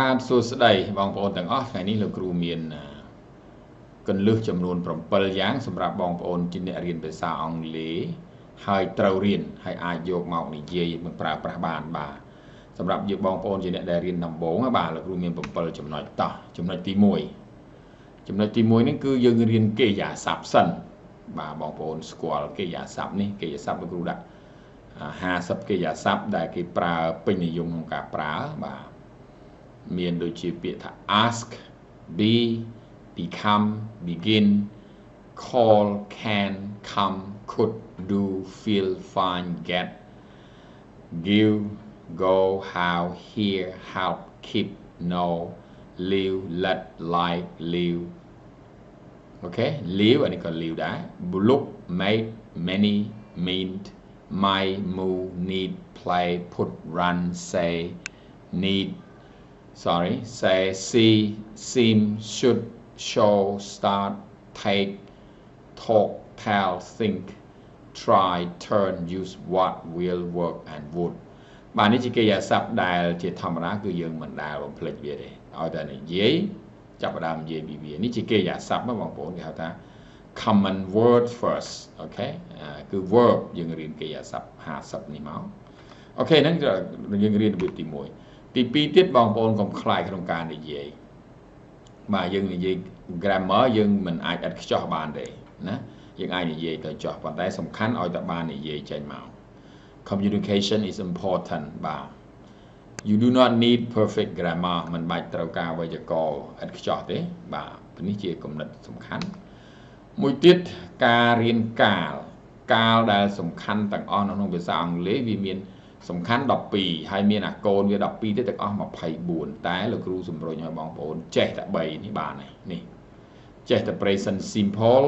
បាទសួស្តីបងប្អូនទាំងអស់ថ្ងៃនេះលោកគ្រូមានគន្លឹះចំនួន7យ៉ាងសម្រាប់បងប្អូនជាអ្នករៀនភាសាអង់គ្លេសហើយត្រូវរៀនហើយអាចយកមកនិយាយមកប្រើប្រាស់បានបាទសម្រាប់យើងបងប្អូនជាអ្នកដែលរៀនដំបូងបាទលោកគ្រូមាន7ចំណុចតោះចំណុចទី1នេះគឺយើងរៀនកិរិយាសព្ទសិនបាទបងប្អូនស្គាល់កិរិយាសព្ទនេះកិរិយាសព្ទលោកគ្រូដាក់50កិរិយាសព្ទដែលគេប្រើពេញនិយមក្នុងការប្រើបាទមានដូចជាពាក្យថា ask be become begin call can come could do feel find get give go how hear help keep know live let like live អូខេ live អានេះក៏ live ដែរ look make many mean might move need play put run say need say see seem should show start take talk tell think try turn use what will work and would បាទនេះជាកិរិយាសព្ទដែលជាធម្មតាគឺយើងមិនដែលបំភ្លេចវាទេឲ្យតែនិយាយចាប់ផ្ដើមនិយាយពីវានេះជាកិរិយាសព្ទបងប្អូនគេហៅថា common word first អូខេគឺ verb យើងរៀនកិរិយាសព្ទ50នេះមកអូខេហ្នឹងយើងរៀនរបៀបទី1ទី2ទៀតបងប្អូនកុំខ្លាចក្នុងការនិយាយបាទយើងនិយាយ grammar យើងមិនអាចឥតខ្ចោះបានទេណាយើងអាចនិយាយទៅចោះប៉ុន្តែសំខាន់ឲ្យតែបាននិយាយចេញមក communication is important បាទ you do not need perfect grammar មិនបាច់ត្រូវការវេយ្យាករណ៍ឥតខ្ចោះទេបាទនេះជាគំនិតសំខាន់មួយទៀតការរៀនកាលដែលសំខាន់ទាំងអស់នៅក្នុងភាសាអង់គ្លេសវាមានសំខាន់12ហើយមានអាកូនវា12ទៀតទាំងអស់24តែលោកគ្រូសម្រុញឲ្យបងប្អូនចេះតែ3នេះបានហើយនេះចេះតែ present simple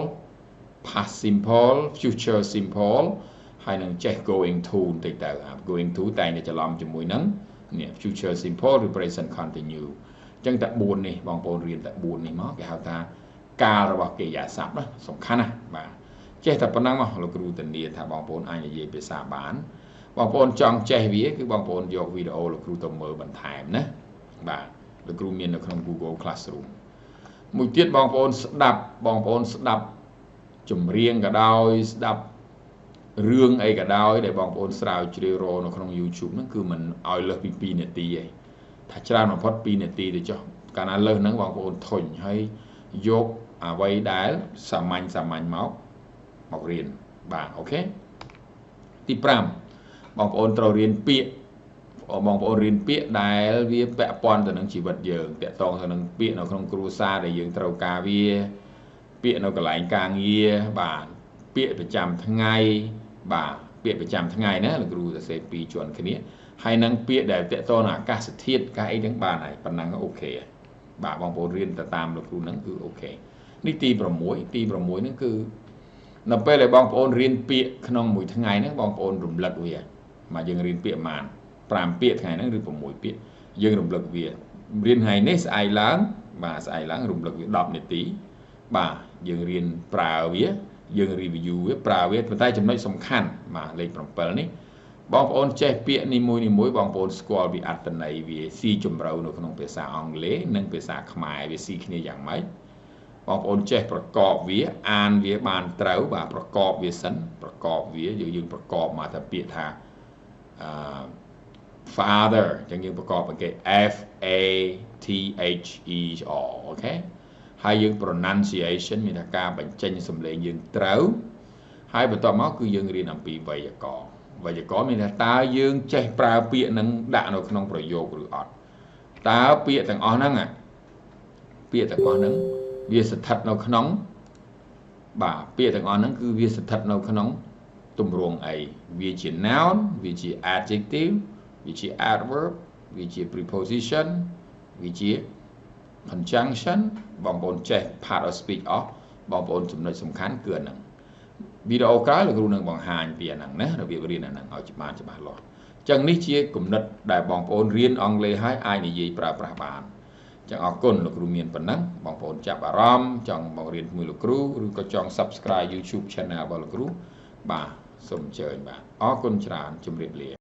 past simple future simple ហើយនឹងចេះ going to បន្តិចទៅ going to តែតែច្រឡំជាមួយនឹងនេះ future simple ឬ present continue អញ្ចឹងតែ4នេះបងប្អូនរៀនតែ4នេះមកគេហៅថាកាលរបស់កិរិយាសព្ទណាសំខាន់ណាបាទចេះតែប៉ុណ្ណឹងមកលោកគ្រូធានាថាបងប្អូនអាចនិយាយភាសាបានបងប្អូនចង់ចេះវាគឺបងប្អូនយកវីដេអូលោកគ្រូទៅមើលបន្ថែមណាបាទលោកគ្រូមាននៅក្នុង Google Classroom មួយទៀតបងប្អូនស្ដាប់ចម្រៀងក៏ដោយស្ដាប់រឿងអីក៏ដោយដែលបងប្អូនស្រាវជ្រាវរកនៅក្នុង YouTube ហ្នឹងគឺមិនឲ្យលើសពី2នាទីទេថាច្រើនបំផុត2នាទីទៅចុះកាលណាលើសហ្នឹងបងប្អូនធុញហើយយកអ្វីដែលសាមញ្ញមករៀនបាទអូខេទី5បងប្អូនត្រូវរៀនពាក្យបងប្អូនរៀនពាក្យដែលវាពាក់ព័ន្ធទៅនឹងជីវិតយើងតាក់ទងទៅនឹងពាក្យនៅក្នុងគ្រួសារដែលយើងត្រូវការវាពាក្យនៅកន្លែងការងារបាទពាក្យប្រចាំថ្ងៃបាទពាក្យប្រចាំថ្ងៃណាលោកគ្រូសរសេរ2ជាន់គ្នាហើយនឹងពាក្យដែលតាក់ទងនឹងអាកាសធាតុកាសអីទាំងបានហើយប៉ុណ្ណឹងអូខេបាទបងប្អូនរៀនទៅតាមលោកគ្រូហ្នឹងគឺអូខេនេះទី6ហ្នឹងគឺនៅពេលដែលបងប្អូនរៀនពាក្យក្នុងមួយថ្ងៃហ្នឹងបងប្អូនរំលឹកវាមកយើងរៀនពាក្យប៉ុន្មាន5ពាក្យថ្ងៃហ្នឹងឬ6ពាក្យយើងរំលឹកវារៀនថ្ងៃនេះស្អែកឡើងបាទស្អែកឡើងរំលឹកវា10នាទីបាទយើងរៀនប្រើវាយើង review វាប្រើវាប៉ុន្តែចំណុចសំខាន់បាទលេខ7នេះបងប្អូនចេះពាក្យនីមួយបងប្អូនស្គាល់ពីអត្ថន័យវាស៊ីជម្រៅនៅក្នុងភាសាអង់គ្លេសនិងភាសាខ្មែរវាស៊ីគ្នាយ៉ាងម៉េចបងប្អូនចេះប្រកបវាអានវាបានត្រូវបាទប្រកបវាសិនប្រកបវាយើងប្រកបមកតែពាក្យថាfather អញ្ចឹងយើងប្រកបគេ F A T H E R អូខេហើយយើង pronunciation មានថាការបញ្ចេញសំឡេងយើងត្រូវហើយបន្ទាប់មកគឺយើងរៀនអំពីវេយ្យាករណ៍មានថាតើយើងចេះប្រើពាក្យនឹងដាក់នៅក្នុងប្រយោគឬអត់តើពាក្យទាំងអស់ហ្នឹងវាស្ថិតនៅក្នុងបាទពាក្យទាំងអស់ហ្នឹងគឺវាស្ថិតនៅក្នុងទម្រង់អីវាជា noun វាជា adjective វាជា adverb វាជា preposition វាជា conjunction បងប្អូនចេះ part of speech អស់បងប្អូនចំណុចសំខាន់គឺអាហ្នឹងវីដេអូក្រោយលោកគ្រូនឹងបង្ហាញពីអាហ្នឹងណារបៀបរៀនអាហ្នឹងឲ្យច្បាស់លាស់អញ្ចឹងនេះជាគំនិតដែលបងប្អូនរៀនអង់គ្លេសហើយអាចនិយាយប្រើប្រាស់បានអញ្ចឹងអរគុណលោកគ្រូមានប៉ុណ្ណឹងបងប្អូនចាប់អារម្មណ៍ចង់មករៀនជាមួយលោកគ្រូឬក៏ចង់ Subscribe YouTube Channel របស់លោកគ្រូបាទសូមអញ្ជើញបាទអរគុណច្រើនជម្រាបលា